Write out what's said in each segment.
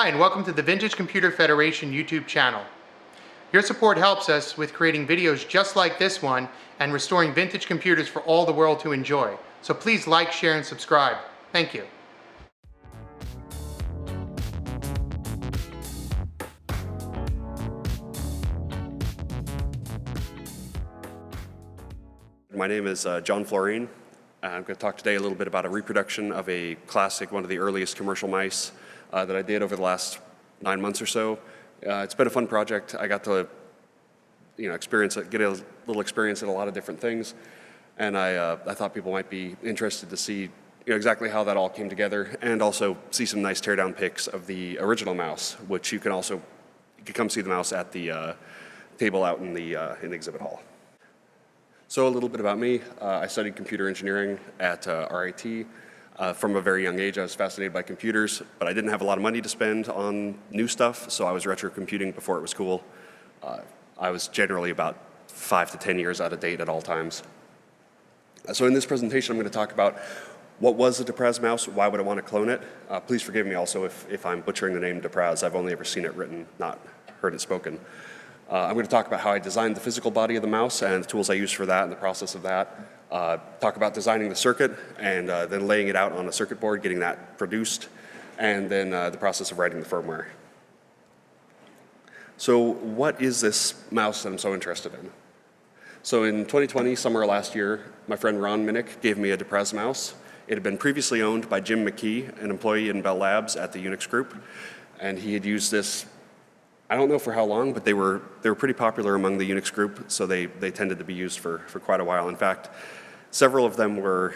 Hi, and welcome to the Vintage Computer Federation YouTube channel. Your support helps us with creating videos just like this one and restoring vintage computers for all the world to enjoy. So please like, share, and subscribe. Thank you. My name is John Floren. I'm going to talk today a little bit about a reproduction of a classic, one of the earliest commercial mice that I did over the last 9 months or so. It's been a fun project. I got to, get a little experience in a lot of different things, and I thought people might be interested to see exactly how that all came together, and also see some nice teardown pics of the original mouse, which you can come see the mouse at the table out in the exhibit hall. So a little bit about me. I studied computer engineering at RIT. From a very young age, I was fascinated by computers, but I didn't have a lot of money to spend on new stuff, so I was retro computing before it was cool. I was generally about 5 to 10 years out of date at all times. So in this presentation, I'm going to talk about what was a Depraz mouse, why would I want to clone it. Please forgive me also if I'm butchering the name Depraz. I've only ever seen it written, not heard it spoken. I'm going to talk about how I designed the physical body of the mouse and the tools I used for that and the process of that. Talk about designing the circuit and then laying it out on a circuit board, getting that produced, and then the process of writing the firmware. So what is this mouse that I'm so interested in? So in 2020, summer last year, my friend Ron Minnick gave me a Depraz mouse. It had been previously owned by Jim McKee, an employee in Bell Labs at the Unix group, and he had used this, I don't know for how long, but they were pretty popular among the Unix group, so they tended to be used for quite a while. In fact, several of them were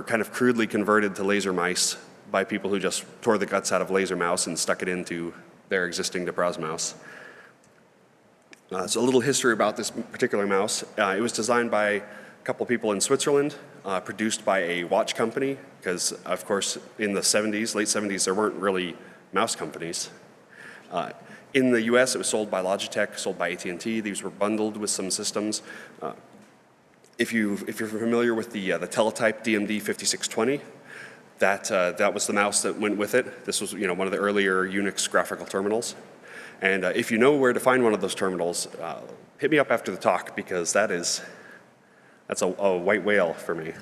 kind of crudely converted to laser mice by people who just tore the guts out of laser mouse and stuck it into their existing Depraz mouse. So a little history about this particular mouse. It was designed by a couple people in Switzerland, produced by a watch company, because of course in the 70s, late 70s, there weren't really mouse companies. In the US, it was sold by Logitech, sold by AT&T. These were bundled with some systems. If you're familiar with the teletype DMD 5620, that was the mouse that went with it. This was one of the earlier Unix graphical terminals. And if you know where to find one of those terminals, hit me up after the talk, because that's a white whale for me.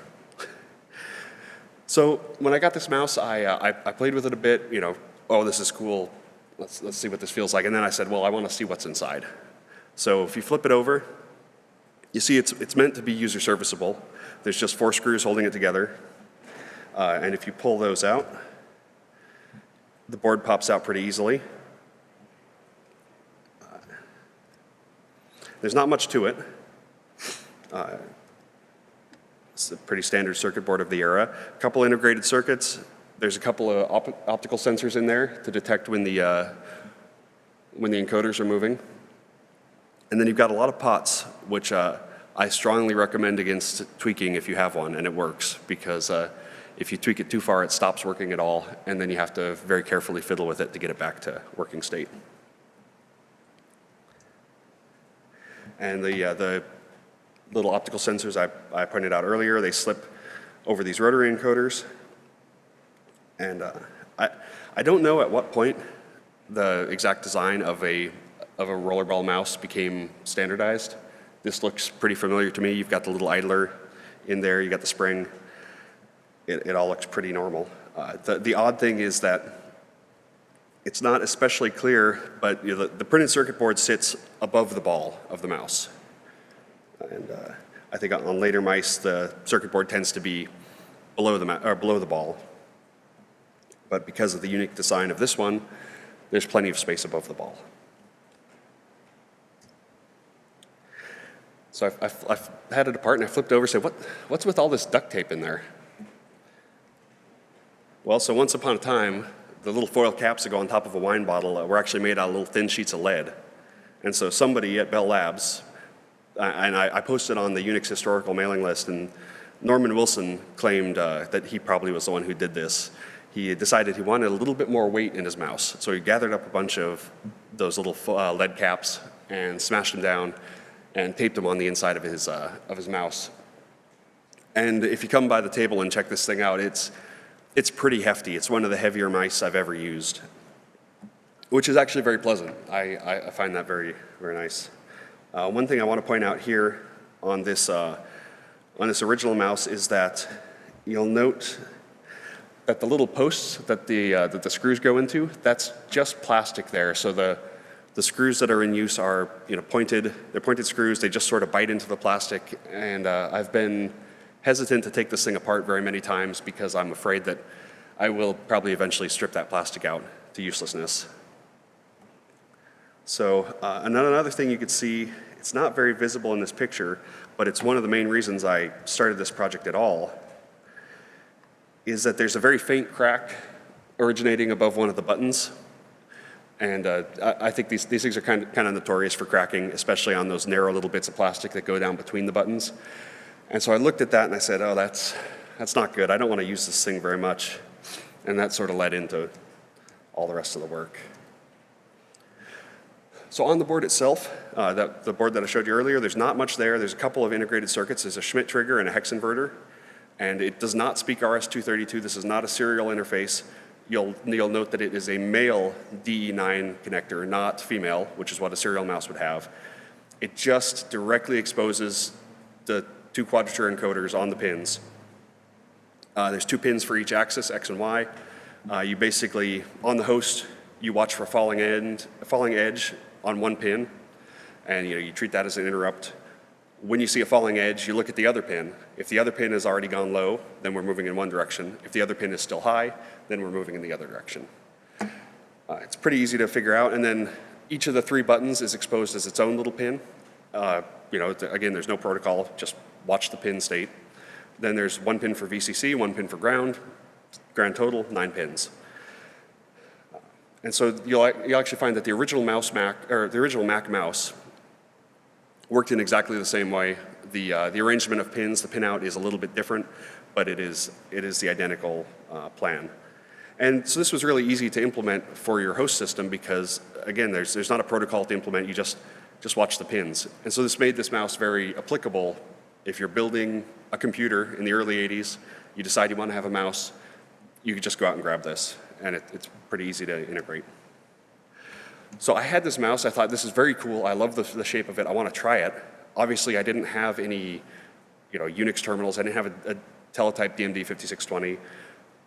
So when I got this mouse, I played with it a bit. Oh, this is cool. Let's see what this feels like. And then I said, well, I want to see what's inside. So if you flip it over, you see it's meant to be user serviceable. There's just 4 screws holding it together. And if you pull those out, the board pops out pretty easily. There's not much to it. It's a pretty standard circuit board of the era. A couple integrated circuits. There's a couple of optical sensors in there to detect when the encoders are moving. And then you've got a lot of pots, which I strongly recommend against tweaking if you have one, and it works, because if you tweak it too far, it stops working at all, and then you have to very carefully fiddle with it to get it back to working state. And the little optical sensors I pointed out earlier, they slip over these rotary encoders. And I don't know at what point the exact design of a rollerball mouse became standardized. This looks pretty familiar to me. You've got the little idler in there, you got the spring. It all looks pretty normal. The odd thing is that it's not especially clear, but the printed circuit board sits above the ball of the mouse. And I think on later mice, the circuit board tends to be below the ball. But because of the unique design of this one, there's plenty of space above the ball. So I've had it apart, and I flipped over and said, what's with all this duct tape in there? Well, so once upon a time, the little foil caps that go on top of a wine bottle were actually made out of little thin sheets of lead. And so somebody at Bell Labs, and I posted on the Unix historical mailing list, and Norman Wilson claimed that he probably was the one who did this. He decided he wanted a little bit more weight in his mouse. So he gathered up a bunch of those little lead caps and smashed them down and taped them on the inside of his mouse. And if you come by the table and check this thing out, it's pretty hefty. It's one of the heavier mice I've ever used. which is actually very pleasant. I find that very, very nice. One thing I want to point out here on this original mouse is that you'll note that the little posts that the screws go into, that's just plastic there. So the screws that are in use are they're pointed screws. They just sort of bite into the plastic, and I've been hesitant to take this thing apart very many times because I'm afraid that I will probably eventually strip that plastic out to uselessness. So another thing you could see, it's not very visible in this picture, but it's one of the main reasons I started this project at all, is that there's a very faint crack originating above one of the buttons. And I think these things are kind of notorious for cracking, especially on those narrow little bits of plastic that go down between the buttons. And so I looked at that and I said, oh, that's not good. I don't want to use this thing very much. And that sort of led into all the rest of the work. So on the board itself, the board that I showed you earlier, there's not much there. There's a couple of integrated circuits. There's a Schmitt trigger and a hex inverter. And it does not speak RS-232. This is not a serial interface. You'll note that it is a male DE9 connector, not female, which is what a serial mouse would have. It just directly exposes the two quadrature encoders on the pins. There's 2 pins for each axis, X and Y. You basically, on the host, you watch for falling edge on one pin, and you treat that as an interrupt. When you see a falling edge, you look at the other pin. If the other pin has already gone low, then we're moving in one direction. If the other pin is still high, then we're moving in the other direction. It's pretty easy to figure out, and then each of the 3 buttons is exposed as its own little pin. Again, there's no protocol, just watch the pin state. Then there's 1 pin for VCC, 1 pin for ground. Grand total, 9 pins. And so you'll actually find that the original Mac mouse worked in exactly the same way. The arrangement of pins, the pinout is a little bit different, but it is the identical plan. And so this was really easy to implement for your host system because, again, there's not a protocol to implement. You just watch the pins. And so this made this mouse very applicable. If you're building a computer in the early 80s, you decide you want to have a mouse, you could just go out and grab this, and it's pretty easy to integrate. So I had this mouse. I thought, this is very cool. I love the shape of it. I want to try it. Obviously, I didn't have any Unix terminals. I didn't have a teletype DMD 5620.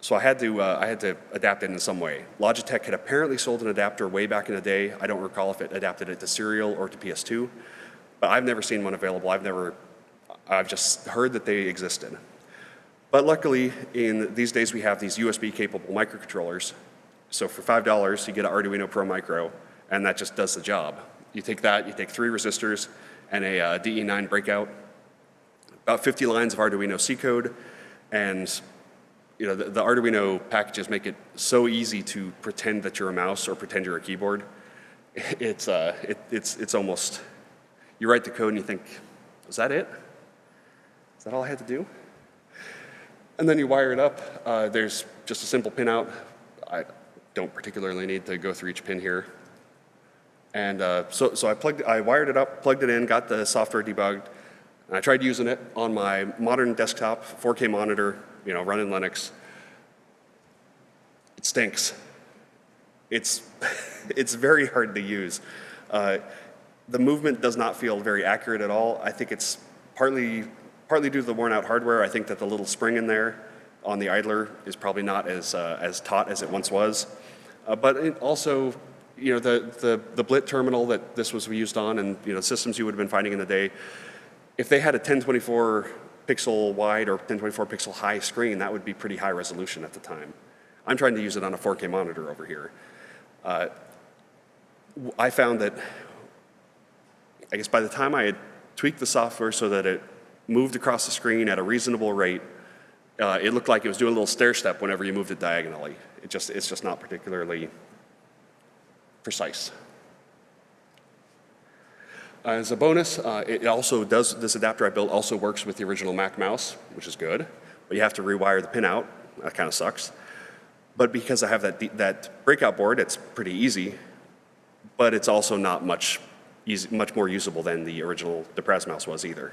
So I had to adapt it in some way. Logitech had apparently sold an adapter way back in the day. I don't recall if it adapted it to serial or to PS2, but I've never seen one available. I've just heard that they existed. But luckily, in these days, we have these USB-capable microcontrollers. So for $5, you get an Arduino Pro Micro, and that just does the job. You take that, you take 3 resistors and a DE9 breakout, about 50 lines of Arduino C code, and the Arduino packages make it so easy to pretend that you're a mouse or pretend you're a keyboard. It's almost, you write the code and you think, is that it? Is that all I had to do? And then you wire it up. There's just a simple pin out. I don't particularly need to go through each pin here. And so I wired it up, plugged it in, got the software debugged, and I tried using it on my modern desktop, 4K monitor, running Linux. It stinks. It's very hard to use. The movement does not feel very accurate at all. I think it's partly due to the worn out hardware. I think that the little spring in there on the idler is probably not as taut as it once was. But it also, the blit terminal that this was used on, and systems you would have been finding in the day, if they had a 1024 pixel wide or 1024 pixel high screen, that would be pretty high resolution at the time. I'm trying to use it on a 4K monitor over here. I found that, I guess by the time I had tweaked the software so that it moved across the screen at a reasonable rate, it looked like it was doing a little stair step whenever you moved it diagonally. It's just not particularly precise. As a bonus, it also does, this adapter I built also works with the original Mac mouse, which is good, but you have to rewire the pin out. That kind of sucks. But because I have that breakout board, it's pretty easy, but it's also not much more usable than the original Depraz mouse was either.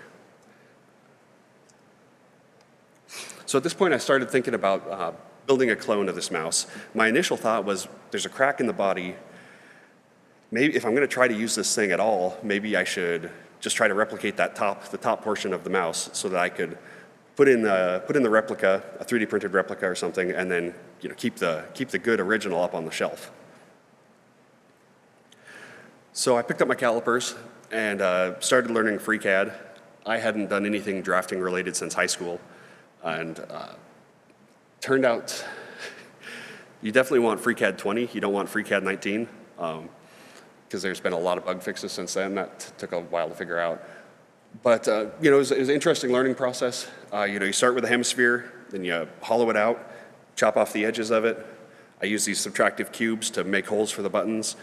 So at this point, I started thinking about building a clone of this mouse. My initial thought was, there's a crack in the body. maybe if I'm going to try to use this thing at all, maybe I should just try to replicate the top portion of the mouse so that I could put in the replica, a 3D printed replica or something, and then keep the good original up on the shelf. So I picked up my calipers and started learning FreeCAD. I hadn't done anything drafting related since high school, and turned out you definitely want FreeCAD 20. You don't want FreeCAD 19, because there's been a lot of bug fixes since then. That took a while to figure out. But it was an interesting learning process. You start with a hemisphere, then you hollow it out, chop off the edges of it. I use these subtractive cubes to make holes for the buttons.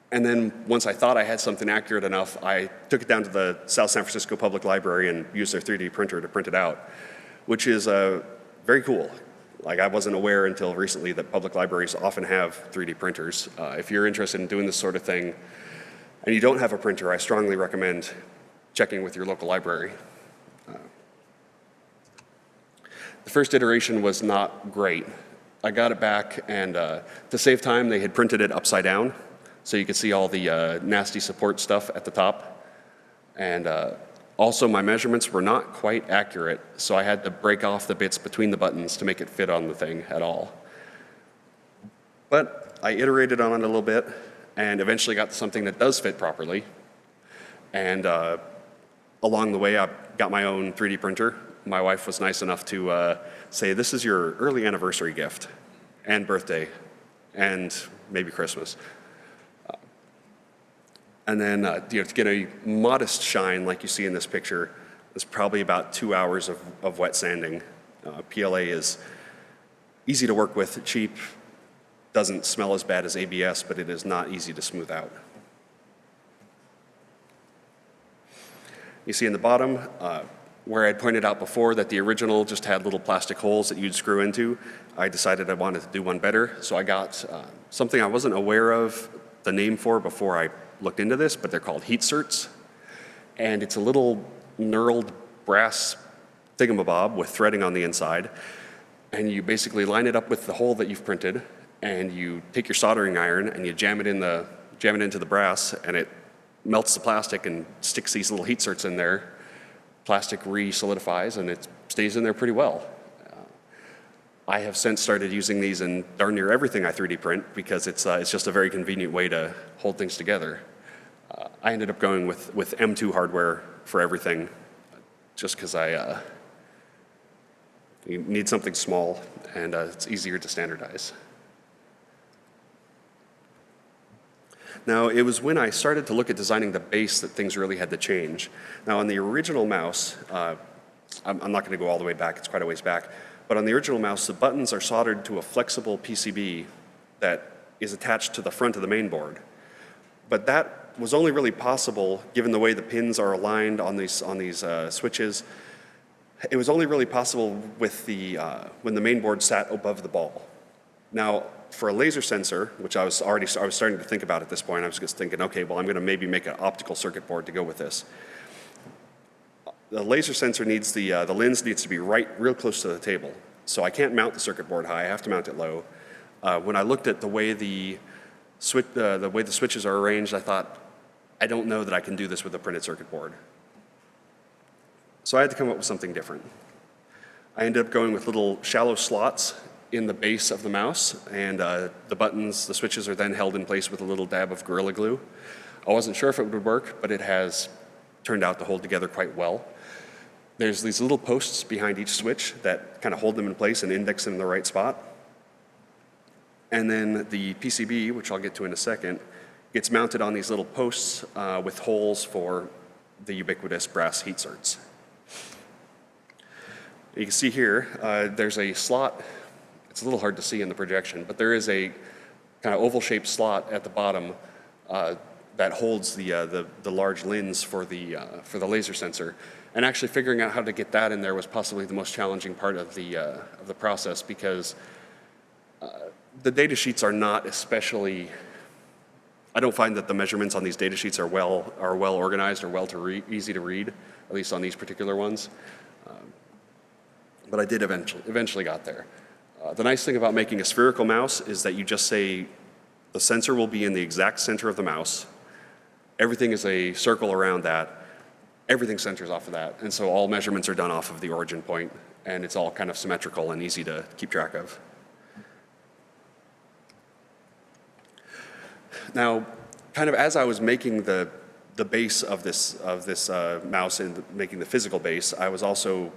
And then once I thought I had something accurate enough, I took it down to the South San Francisco Public Library and used their 3D printer to print it out, which is very cool. Like, I wasn't aware until recently that public libraries often have 3D printers. If you're interested in doing this sort of thing and you don't have a printer, I strongly recommend checking with your local library. The first iteration was not great. I got it back, and to save time, they had printed it upside down, so you could see all the nasty support stuff at the top. And also, my measurements were not quite accurate, so I had to break off the bits between the buttons to make it fit on the thing at all. But I iterated on it a little bit, and eventually got to something that does fit properly. And along the way, I got my own 3D printer. My wife was nice enough to say, "This is your early anniversary gift, and birthday, and maybe Christmas." And then to get a modest shine like you see in this picture, it's probably about 2 hours of wet sanding. PLA is easy to work with, cheap, doesn't smell as bad as ABS, but it is not easy to smooth out. You see in the bottom, where I'd pointed out before that the original just had little plastic holes that you'd screw into, I decided I wanted to do one better. So I got something I wasn't aware of the name for before I looked into this, but they're called heat certs. And it's a little knurled brass thingamabob with threading on the inside. And you basically line it up with the hole that you've printed, and you take your soldering iron and you jam it into the brass, and it melts the plastic and sticks these little heat certs in there. Plastic re-solidifies, and it stays in there pretty well. I have since started using these in darn near everything I 3D print because it's just a very convenient way to hold things together. I ended up going with M2 hardware for everything, just because you need something small, and it's easier to standardize. Now, it was when I started to look at designing the base that things really had to change. Now, on the original mouse, I'm not going to go all the way back, it's quite a ways back, but on the original mouse, the buttons are soldered to a flexible PCB that is attached to the front of the main board. But that was only really possible, given the way the pins are aligned on these switches. It was only really possible with when the main board sat above the ball. Now, for a laser sensor, which I was starting to think about at this point, I was just thinking, okay, well, I'm going to maybe make an optical circuit board to go with this. The laser sensor needs the lens needs to be real close to the table. So I can't mount the circuit board high, I have to mount it low. When I looked at the way the switches are arranged, I thought, I don't know that I can do this with a printed circuit board. So I had to come up with something different. I ended up going with little shallow slots in the base of the mouse, and the switches are then held in place with a little dab of Gorilla Glue. I wasn't sure if it would work, but it has turned out to hold together quite well. There's these little posts behind each switch that kind of hold them in place and index them in the right spot. And then the PCB, which I'll get to in a second, gets mounted on these little posts with holes for the ubiquitous brass heat certs. You can see here, there's a slot. It's a little hard to see in the projection, but there is a kind of oval-shaped slot at the bottom that holds the large lens for the laser sensor. And actually figuring out how to get that in there was possibly the most challenging part of the process, because the data sheets are not especially. I don't find that the measurements on these data sheets are well organized or easy to read, at least on these particular ones. But I did eventually got there. The nice thing about making a spherical mouse is that you just say The sensor will be in the exact center of the mouse. Everything is a circle around that. Everything centers off of that. And so all measurements are done off of the origin point, and it's all kind of symmetrical and easy to keep track of. Now, kind of as I was making the base of this mouse and making the physical base, I was also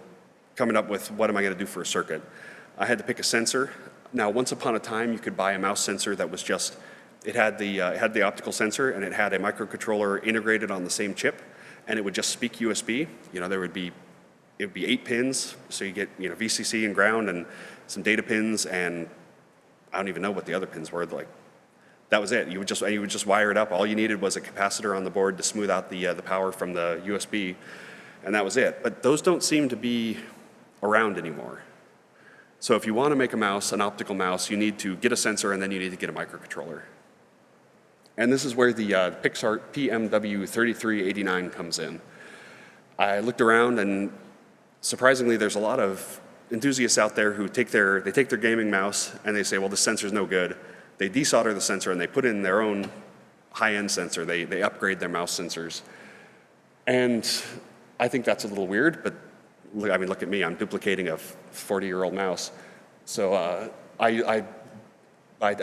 coming up with what am I going to do for a circuit. I had to pick a sensor. Now, once upon a time, you could buy a mouse sensor that was just, it had the optical sensor and it had a microcontroller integrated on the same chip, and it would just speak USB. You know, it would be 8 pins, so you get VCC and ground and some data pins, and I don't even know what the other pins were. Like, that was it. You would just wire it up. All you needed was a capacitor on the board to smooth out the power from the USB, and that was it. But those don't seem to be around anymore. So if you want to make a mouse, an optical mouse, you need to get a sensor and then you need to get a microcontroller. And this is where the PixArt PMW3389 comes in. I looked around, and surprisingly, there's a lot of enthusiasts out there who take their gaming mouse and they say, well, this sensor's no good. They desolder the sensor and they put in their own high-end sensor. They upgrade their mouse sensors. And I think that's a little weird, but I mean, look at me. I'm duplicating a 40-year-old mouse. So I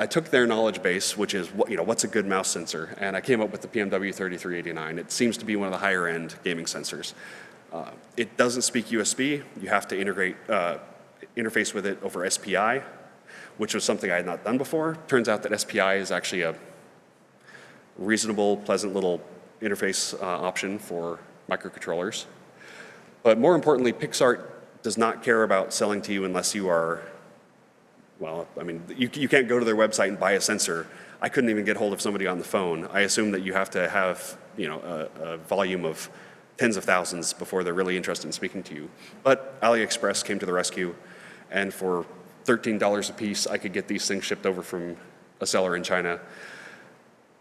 took their knowledge base, which is what's a good mouse sensor, and I came up with the PMW3389. It seems to be one of the higher-end gaming sensors. It doesn't speak USB. You have to interface with it over SPI, which was something I had not done before. Turns out that SPI is actually a reasonable, pleasant little interface option for microcontrollers. But more importantly, PixArt does not care about selling to you unless you are, well, I mean, you can't go to their website and buy a sensor. I couldn't even get hold of somebody on the phone. I assume that you have to have, a volume of tens of thousands before they're really interested in speaking to you. But AliExpress came to the rescue, and for $13 a piece, I could get these things shipped over from a seller in China.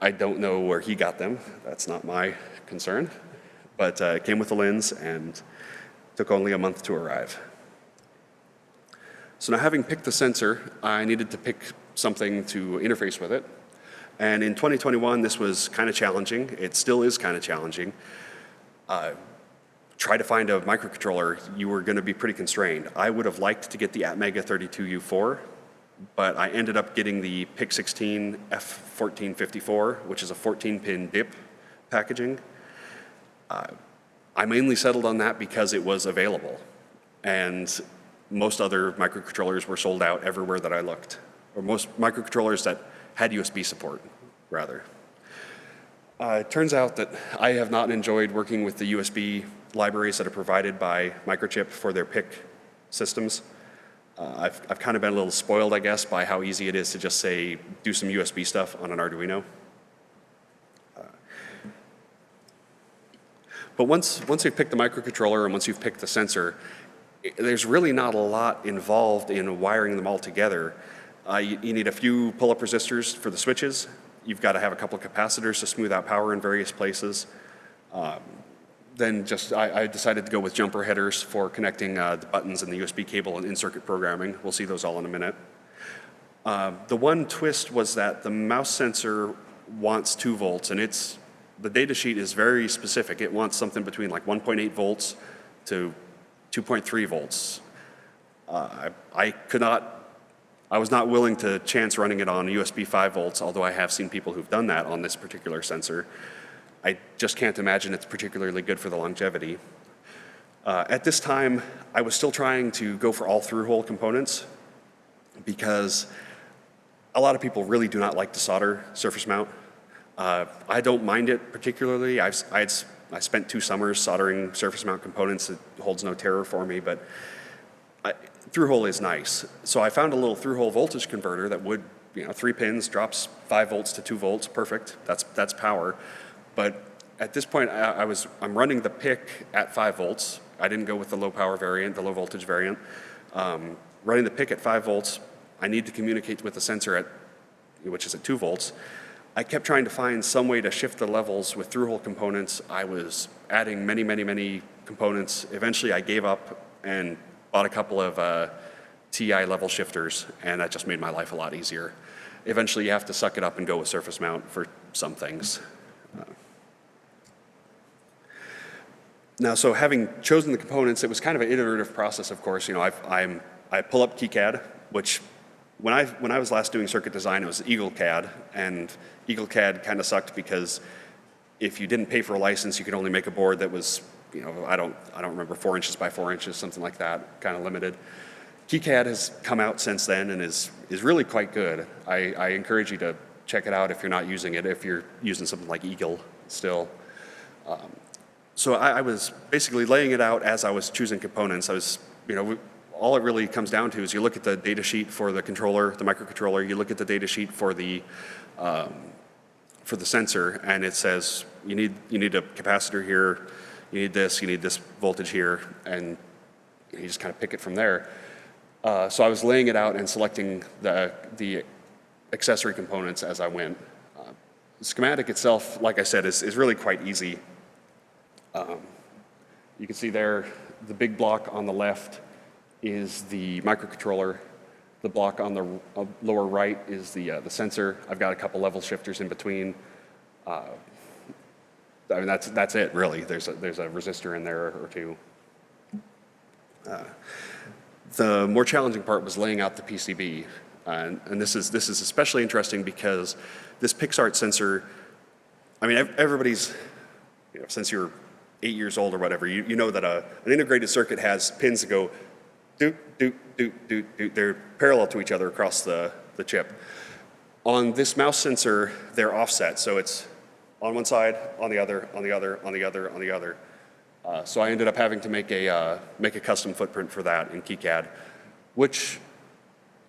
I don't know where he got them. That's not my concern. But it came with a lens and took only a month to arrive. So now, having picked the sensor, I needed to pick something to interface with it. And in 2021, this was kind of challenging. It still is kind of challenging. Try to find a microcontroller, you were going to be pretty constrained. I would have liked to get the Atmega 32U4, but I ended up getting the PIC16 F1454, which is a 14-pin DIP packaging. I mainly settled on that because it was available, and most other microcontrollers were sold out everywhere that I looked, or most microcontrollers that had USB support, rather. It turns out that I have not enjoyed working with the USB libraries that are provided by Microchip for their PIC systems. I've kind of been a little spoiled, I guess, by how easy it is to just say, do some USB stuff on an Arduino. But once you've picked the microcontroller and once you've picked the sensor, there's really not a lot involved in wiring them all together. You need a few pull-up resistors for the switches. You've got to have a couple of capacitors to smooth out power in various places. Then I decided to go with jumper headers for connecting the buttons and the USB cable and in-circuit programming. We'll see those all in a minute. The one twist was that the mouse sensor wants 2 volts, and the data sheet is very specific. It wants something between like 1.8 volts to 2.3 volts. I was not willing to chance running it on USB 5 volts, although I have seen people who've done that on this particular sensor. I just can't imagine it's particularly good for the longevity. At this time, I was still trying to go for all through-hole components because a lot of people really do not like to solder surface mount. I don't mind it particularly. I spent 2 summers soldering surface mount components. It holds no terror for me, but through-hole is nice. So I found a little through-hole voltage converter that would, 3 pins, drops 5 volts to 2 volts, perfect. That's power. But at this point, I'm running the PIC at 5 volts. I didn't go with the low power variant, the low voltage variant. Running the PIC at 5 volts, I need to communicate with the sensor which is at 2 volts. I kept trying to find some way to shift the levels with through-hole components. I was adding many, many, many components. Eventually, I gave up and bought a couple of TI level shifters, and that just made my life a lot easier. eventually you have to suck it up and go with surface mount for some things. Now, so having chosen the components, it was kind of an iterative process, of course. You know, I pull up KiCad, which when I was last doing circuit design, it was EagleCAD, and EagleCAD kind of sucked because if you didn't pay for a license, you could only make a board that was, you know, I don't remember, 4 inches by 4 inches, something like that, kind of limited. KiCad has come out since then and is really quite good. I encourage you to check it out if you're not using it, if you're using something like Eagle still. So I was basically laying it out as I was choosing components. I was, you know, all it really comes down to is you look at the data sheet for the controller, the microcontroller, you look at the data sheet for the sensor, and it says you need a capacitor here, you need this voltage here, and you just kind of pick it from there. So I was laying it out and selecting the accessory components as I went. The schematic itself, like I said, is really quite easy. You can see there, the big block on the left is the microcontroller. The block on the lower right is the sensor. I've got a couple level shifters in between. I mean, that's it, really. There's a resistor in there or two. The more challenging part was laying out the PCB. And this is especially interesting because this PixArt sensor, I mean, everybody's, you know, since you're 8 years old or whatever, you know that an integrated circuit has pins that go doot, doot, doot, doot, doot. They're parallel to each other across the chip. On this mouse sensor, they're offset, so it's on one side, on the other, on the other, on the other, on the other. So I ended up having to make a custom footprint for that in KiCad, which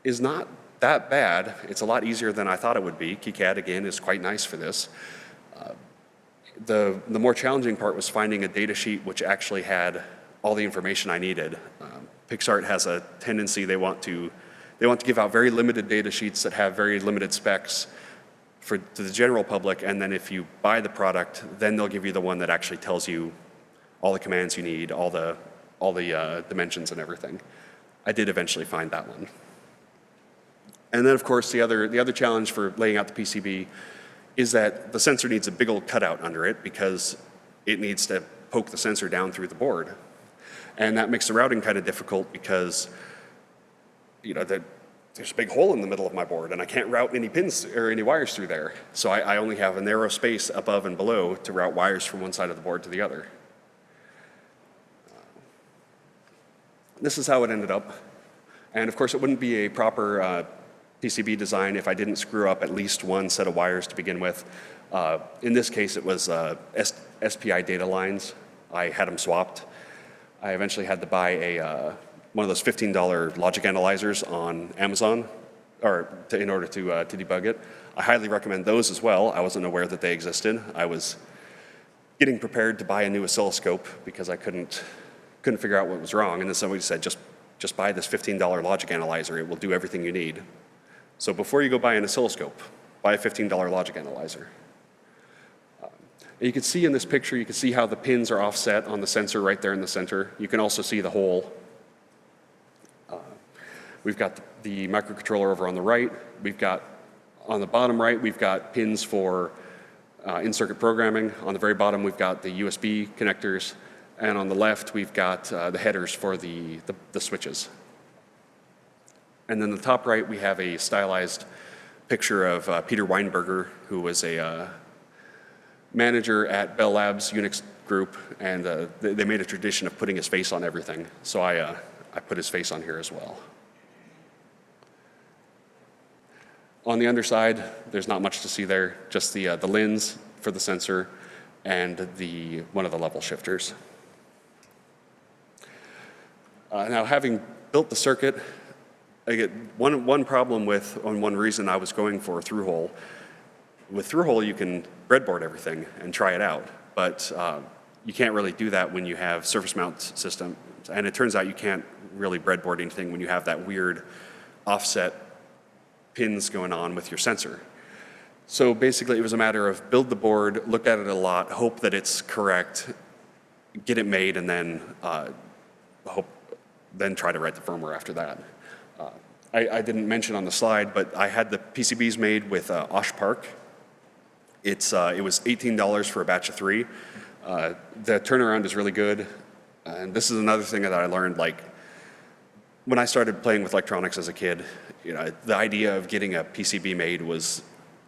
is not that bad. It's a lot easier than I thought it would be. KiCad, again, is quite nice for this. The more challenging part was finding a data sheet which actually had all the information I needed. PixArt has a tendency, they want to give out very limited data sheets that have very limited specs to the general public, and then if you buy the product, then they'll give you the one that actually tells you all the commands you need, all the dimensions and everything. I did eventually find that one. And then, of course, the other challenge for laying out the PCB is that the sensor needs a big old cutout under it because it needs to poke the sensor down through the board. And that makes the routing kind of difficult because, you know, there's a big hole in the middle of my board and I can't route any pins or any wires through there. So I only have a narrow space above and below to route wires from one side of the board to the other. This is how it ended up. And of course, it wouldn't be a proper PCB design if I didn't screw up at least one set of wires to begin with. In this case, it was SPI data lines. I had them swapped. I eventually had to buy one of those $15 logic analyzers on Amazon in order to debug it. I highly recommend those as well. I wasn't aware that they existed. I was getting prepared to buy a new oscilloscope because I couldn't figure out what was wrong. And then somebody said, just buy this $15 logic analyzer. It will do everything you need. So before you go buy an oscilloscope, buy a $15 logic analyzer. You can see in this picture, you can see how the pins are offset on the sensor right there in the center. You can also see the hole. We've got the microcontroller over on the right. We've got, on the bottom right, we've got pins for in-circuit programming. On the very bottom, we've got the USB connectors. And on the left, we've got the headers for the switches. And then the top right, we have a stylized picture of Peter Weinberger, who was a manager at Bell Labs Unix group, and they made a tradition of putting his face on everything. So I put his face on here as well. On the underside, there's not much to see there, just the lens for the sensor and one of the level shifters. Now, having built the circuit, I get one problem and one reason I was going for through-hole. With through-hole, you can breadboard everything and try it out, but you can't really do that when you have surface mount system. And it turns out you can't really breadboard anything when you have that weird offset pins going on with your sensor. So basically, it was a matter of build the board, look at it a lot, hope that it's correct, get it made, and then try to write the firmware after that. I didn't mention on the slide, but I had the PCBs made with Osh Park. It was $18 for a batch of 3. The turnaround is really good. And this is another thing that I learned, like, when I started playing with electronics as a kid, the idea of getting a PCB made was,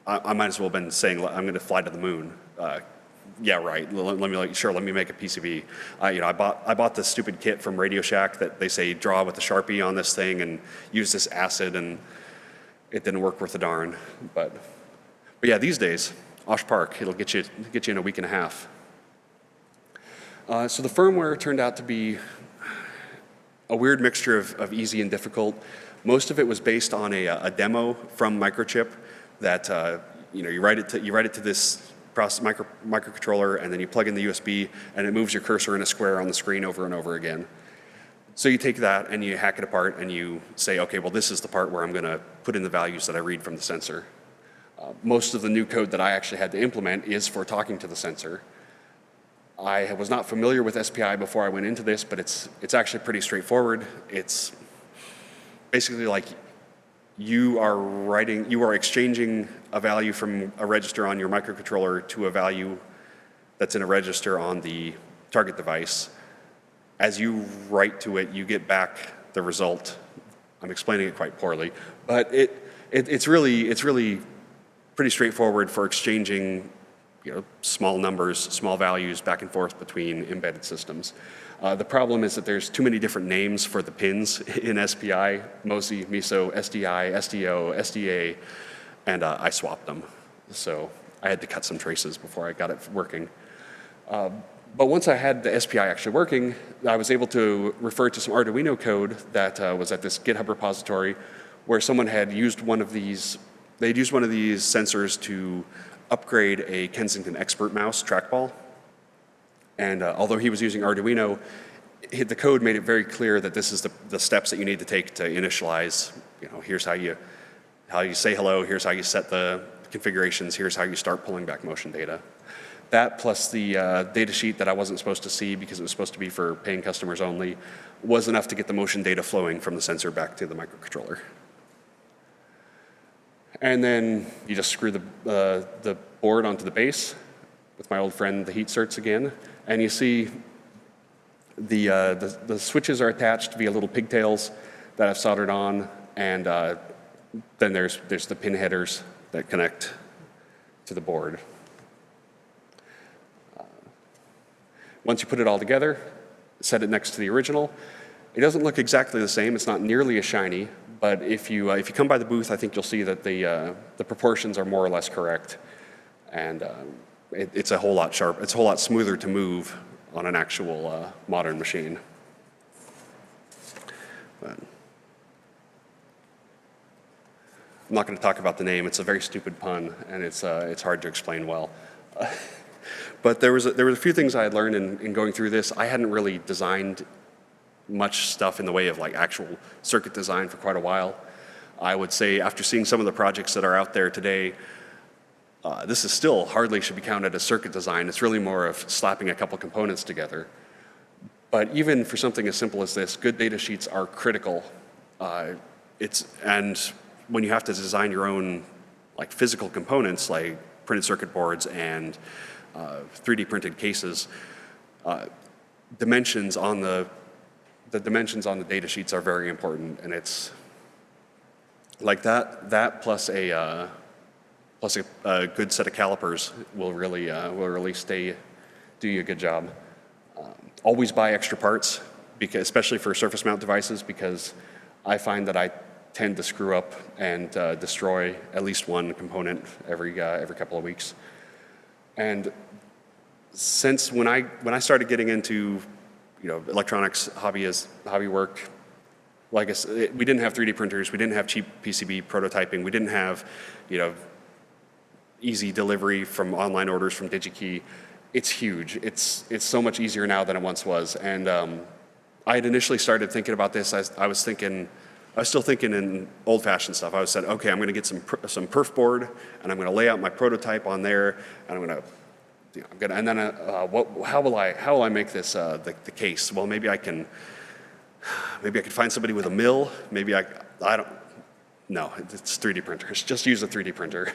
I might as well have been saying, I'm going to fly to the moon. Yeah, right. Let me make a PCB. I bought this stupid kit from Radio Shack that they say draw with a Sharpie on this thing and use this acid, and it didn't work worth a darn. But yeah, these days, Osh Park, it'll get you in a week and a half. So the firmware turned out to be a weird mixture of easy and difficult. Most of it was based on a demo from Microchip that you write it to this microcontroller, and then you plug in the USB, and it moves your cursor in a square on the screen over and over again. So you take that and you hack it apart, and you say, okay, well, this is the part where I'm going to put in the values that I read from the sensor. Most of the new code that I actually had to implement is for talking to the sensor. I was not familiar with SPI before I went into this, but it's actually pretty straightforward. It's basically like you are exchanging a value from a register on your microcontroller to a value that's in a register on the target device. As you write to it, you get back the result. I'm explaining it quite poorly, but it's really pretty straightforward for exchanging small numbers, small values back and forth between embedded systems. The problem is that there's too many different names for the pins in SPI, MOSI, MISO, SDI, SDO, SDA, and I swapped them. So I had to cut some traces before I got it working. But once I had the SPI actually working, I was able to refer to some Arduino code that was at this GitHub repository where someone had used one of these, they'd used one of these sensors to upgrade a Kensington Expert mouse trackball. And although he was using Arduino, the code made it very clear that this is the steps that you need to take to initialize. Here's how you say hello, here's how you set the configurations, here's how you start pulling back motion data. That plus the data sheet that I wasn't supposed to see because it was supposed to be for paying customers only was enough to get the motion data flowing from the sensor back to the microcontroller. And then you just screw the board onto the base with my old friend, the heat certs again, and you see the switches are attached via little pigtails that I've soldered on, and then there's the pin headers that connect to the board. Once you put it all together, set it next to the original. It doesn't look exactly the same. It's not nearly as shiny, but if you come by the booth, I think you'll see that the proportions are more or less correct, and it's a whole lot sharp. It's a whole lot smoother to move on an actual modern machine. But I'm not going to talk about the name. It's a very stupid pun, and it's hard to explain well. But there was a few things I had learned in going through this. I hadn't really designed much stuff in the way of like actual circuit design for quite a while. I would say after seeing some of the projects that are out there today, this is still hardly should be counted as circuit design. It's really more of slapping a couple components together. But even for something as simple as this, good data sheets are critical. And when you have to design your own like physical components, like printed circuit boards and 3D printed cases, dimensions on the dimensions on the data sheets are very important, and it's like that plus a good set of calipers will really do you a good job. Always buy extra parts, because especially for surface mount devices, because I find that I tend to screw up and destroy at least one component every couple of weeks. And since when I started getting into electronics hobby work, like I said, we didn't have 3D printers, we didn't have cheap PCB prototyping, we didn't have easy delivery from online orders from DigiKey. It's huge. It's so much easier now than it once was. And I had initially started thinking about this. I was still thinking in old-fashioned stuff. I was said, okay, I'm going to get some perf board, and I'm going to lay out my prototype on there, and I'm going to, and then how will I make this the case? Well, maybe I can find somebody with a mill. Maybe I don't. No, it's 3D printers. Just use a 3D printer.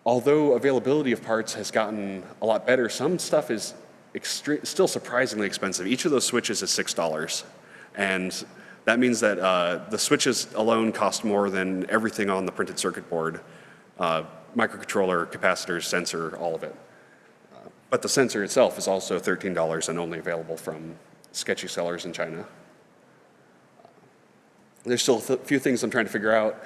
Although availability of parts has gotten a lot better, some stuff is still surprisingly expensive. Each of those switches is $6. And that means that the switches alone cost more than everything on the printed circuit board. Microcontroller, capacitors, sensor, all of it. But the sensor itself is also $13 and only available from sketchy sellers in China. There's still a few things I'm trying to figure out.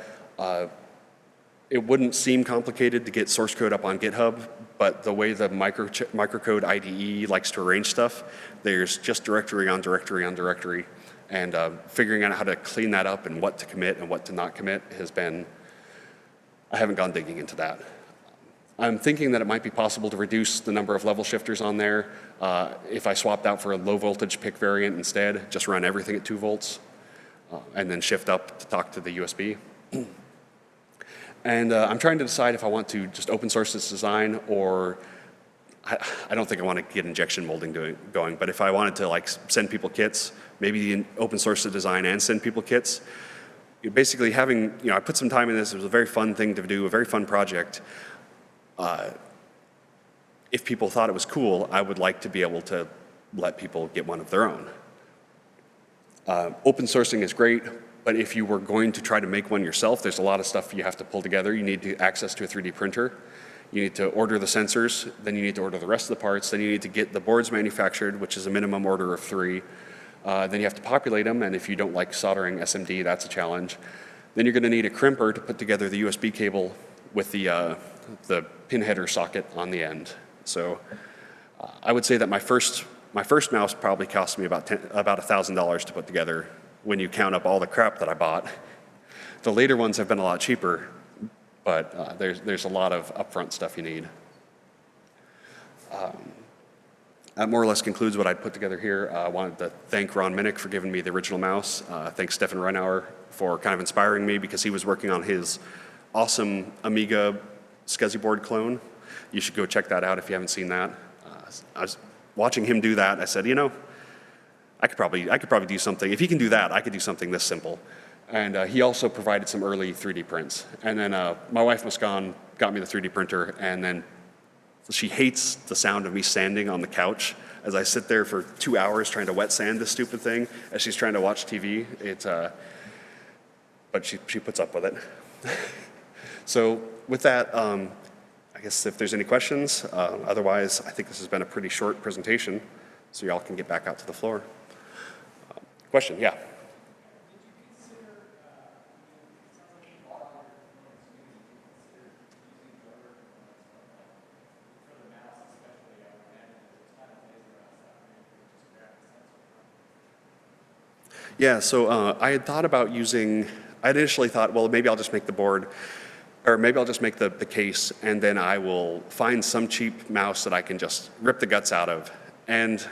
It wouldn't seem complicated to get source code up on GitHub, but the way the microcode IDE likes to arrange stuff, there's just directory on directory on directory, and figuring out how to clean that up and what to commit and what to not commit has been, I haven't gone digging into that. I'm thinking that it might be possible to reduce the number of level shifters on there if I swapped out for a low voltage PIC variant instead, just run everything at 2 volts, and then shift up to talk to the USB. And I'm trying to decide if I want to just open source this design, or I don't think I want to get injection molding going, but if I wanted to like send people kits, maybe open source the design and send people kits. Basically having, I put some time in this. It was a very fun thing to do, a very fun project. If people thought it was cool, I would like to be able to let people get one of their own. Open sourcing is great. But if you were going to try to make one yourself, there's a lot of stuff you have to pull together. You need access to a 3D printer. You need to order the sensors. Then you need to order the rest of the parts. Then you need to get the boards manufactured, which is a minimum order of 3. Then you have to populate them. And if you don't like soldering SMD, that's a challenge. Then you're going to need a crimper to put together the USB cable with the pin header socket on the end. So I would say that my first mouse probably cost me about $1,000 to put together, when you count up all the crap that I bought. The later ones have been a lot cheaper, but there's a lot of upfront stuff you need. That more or less concludes what I'd put together here. I wanted to thank Ron Minnick for giving me the original mouse. Thanks Stefan Reinauer for kind of inspiring me, because he was working on his awesome Amiga SCSI board clone. You should go check that out if you haven't seen that. I was watching him do that. I said, I could probably do something. If he can do that, I could do something this simple. And he also provided some early 3D prints. And then my wife, Muskan, got me the 3D printer, and then she hates the sound of me sanding on the couch as I sit there for 2 hours trying to wet sand this stupid thing as she's trying to watch TV. But she puts up with it. So with that, I guess if there's any questions, otherwise I think this has been a pretty short presentation, so y'all can get back out to the floor. Question, yeah. Yeah, so I had thought about I initially thought, well, maybe I'll just make the board, or maybe I'll just make the case, and then I will find some cheap mouse that I can just rip the guts out of. And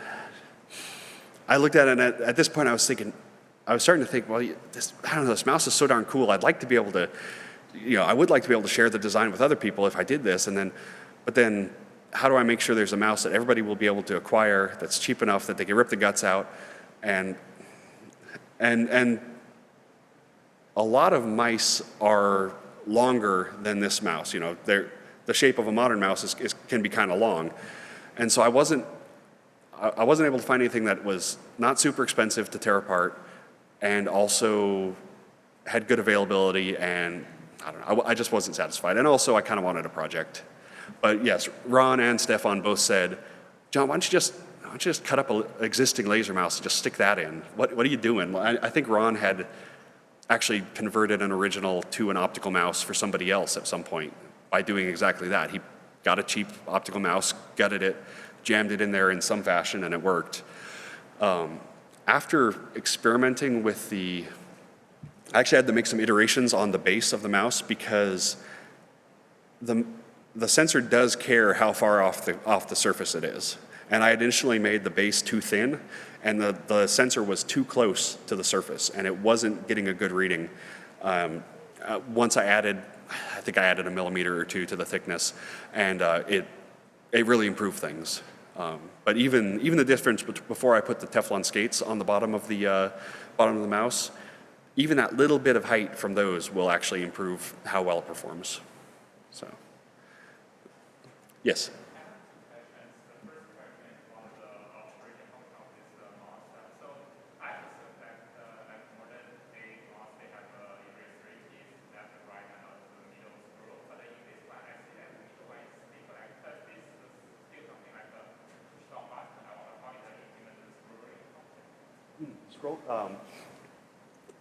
I looked at it, and at this point I was starting to think, well, I don't know, this mouse is so darn cool. I'd like to be able to, I would like to be able to share the design with other people if I did this, but then how do I make sure there's a mouse that everybody will be able to acquire that's cheap enough that they can rip the guts out? And a lot of mice are longer than this mouse. The shape of a modern mouse can be kind of long. And so I wasn't able to find anything that was not super expensive to tear apart and also had good availability, and I don't know, I just wasn't satisfied. And also I kind of wanted a project. But yes, Ron and Stefan both said, John, why don't you just cut up an existing laser mouse and just stick that in? What are you doing? I think Ron had actually converted an original to an optical mouse for somebody else at some point by doing exactly that. He got a cheap optical mouse, gutted it, jammed it in there in some fashion, and it worked. After experimenting with I actually had to make some iterations on the base of the mouse, because the sensor does care how far off the surface it is. And I had initially made the base too thin, and the sensor was too close to the surface, and it wasn't getting a good reading. Once I think I added a millimeter or two to the thickness, and it really improved things. But even the difference before I put the Teflon skates on the bottom of the mouse, even that little bit of height from those will actually improve how well it performs. So, yes?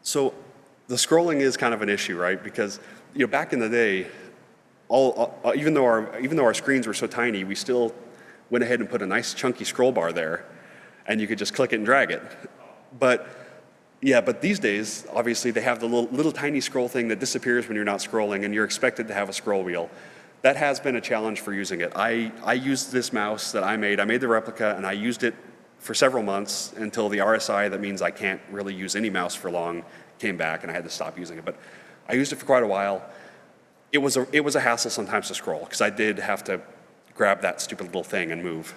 So the scrolling is kind of an issue, right? Because back in the day, even though our screens were so tiny, we still went ahead and put a nice chunky scroll bar there, and you could just click it and drag it. But these days, obviously, they have the little tiny scroll thing that disappears when you're not scrolling, and you're expected to have a scroll wheel. That has been a challenge for using it. I used this mouse that I made the replica, and I used it for several months until the RSI, that means I can't really use any mouse for long, came back, and I had to stop using it. But I used it for quite a while. It was a hassle sometimes to scroll, because I did have to grab that stupid little thing and move.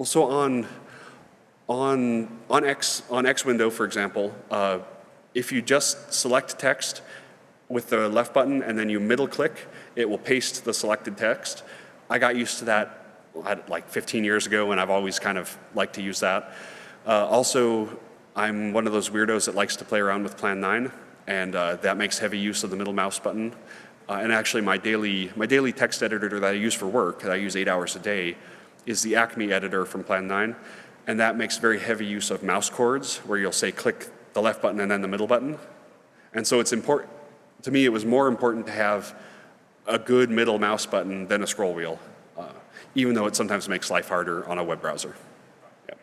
So on X window, for example, if you just select text with the left button and then you middle click, it will paste the selected text. I got used to that like 15 years ago, and I've always kind of liked to use that. Also, I'm one of those weirdos that likes to play around with Plan 9, and that makes heavy use of the middle mouse button. And actually, my daily text editor that I use for work, that I use 8 hours a day, is the Acme editor from Plan 9, and that makes very heavy use of mouse chords, where you'll say click the left button and then the middle button. And so it's important, to me, it was more important to have a good middle mouse button than a scroll wheel, even though it sometimes makes life harder on a web browser. Yeah.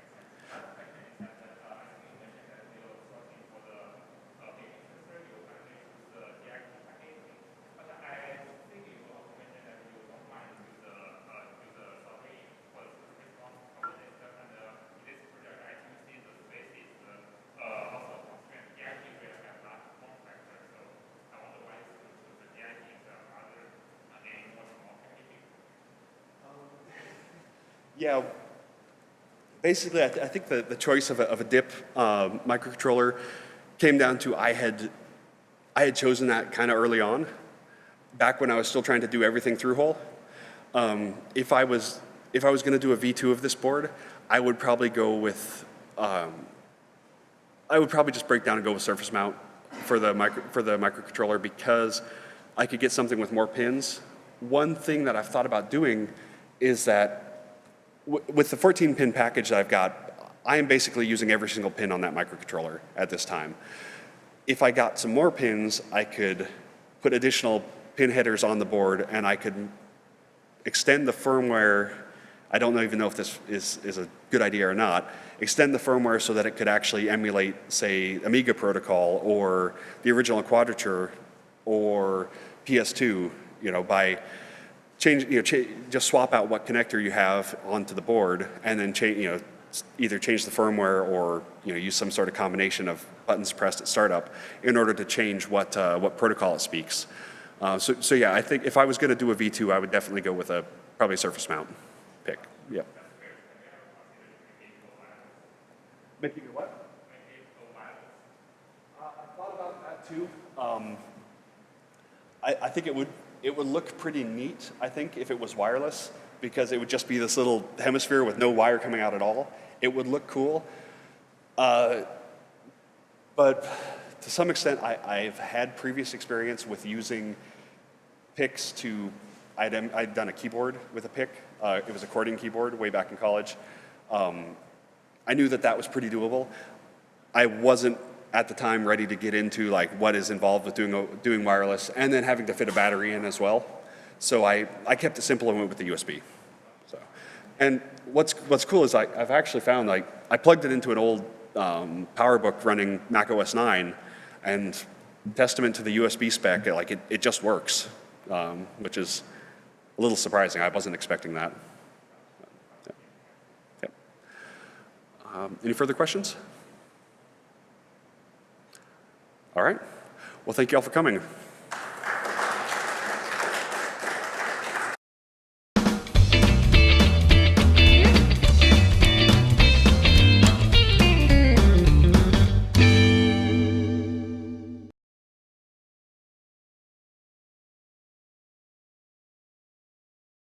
Yeah, basically, I think the choice of a DIP microcontroller came down to I had chosen that kind of early on, back when I was still trying to do everything through hole. If I was going to do a V2 of this board, I would probably go with I would probably just break down and go with surface mount for the microcontroller, because I could get something with more pins. One thing that I've thought about doing is that with the 14-pin package that I've got, I am basically using every single pin on that microcontroller at this time. If I got some more pins, I could put additional pin headers on the board, and I could extend the firmware. I don't even know if this is a good idea or not. Extend the firmware so that it could actually emulate, say, Amiga protocol or the original Quadrature or PS2, by just swap out what connector you have onto the board, and then either change the firmware or use some sort of combination of buttons pressed at startup in order to change what protocol it speaks. So yeah, I think if I was going to do a V2, I would definitely go with probably a surface mount pick. Yeah. Making it what? I thought about that too. I think it would look pretty neat, I think, if it was wireless, because it would just be this little hemisphere with no wire coming out at all. It would look cool. But to some extent, I've had previous experience with using picks I'd done a keyboard with a pick. It was a chording keyboard way back in college. I knew that was pretty doable. I wasn't at the time ready to get into what is involved with doing wireless and then having to fit a battery in as well. So I kept it simple and went with the USB. So, and what's cool is I've actually found I plugged it into an old PowerBook running Mac OS 9, and testament to the USB spec, it just works, which is a little surprising. I wasn't expecting that. Yeah. Any further questions? All right. Well, thank you all for coming.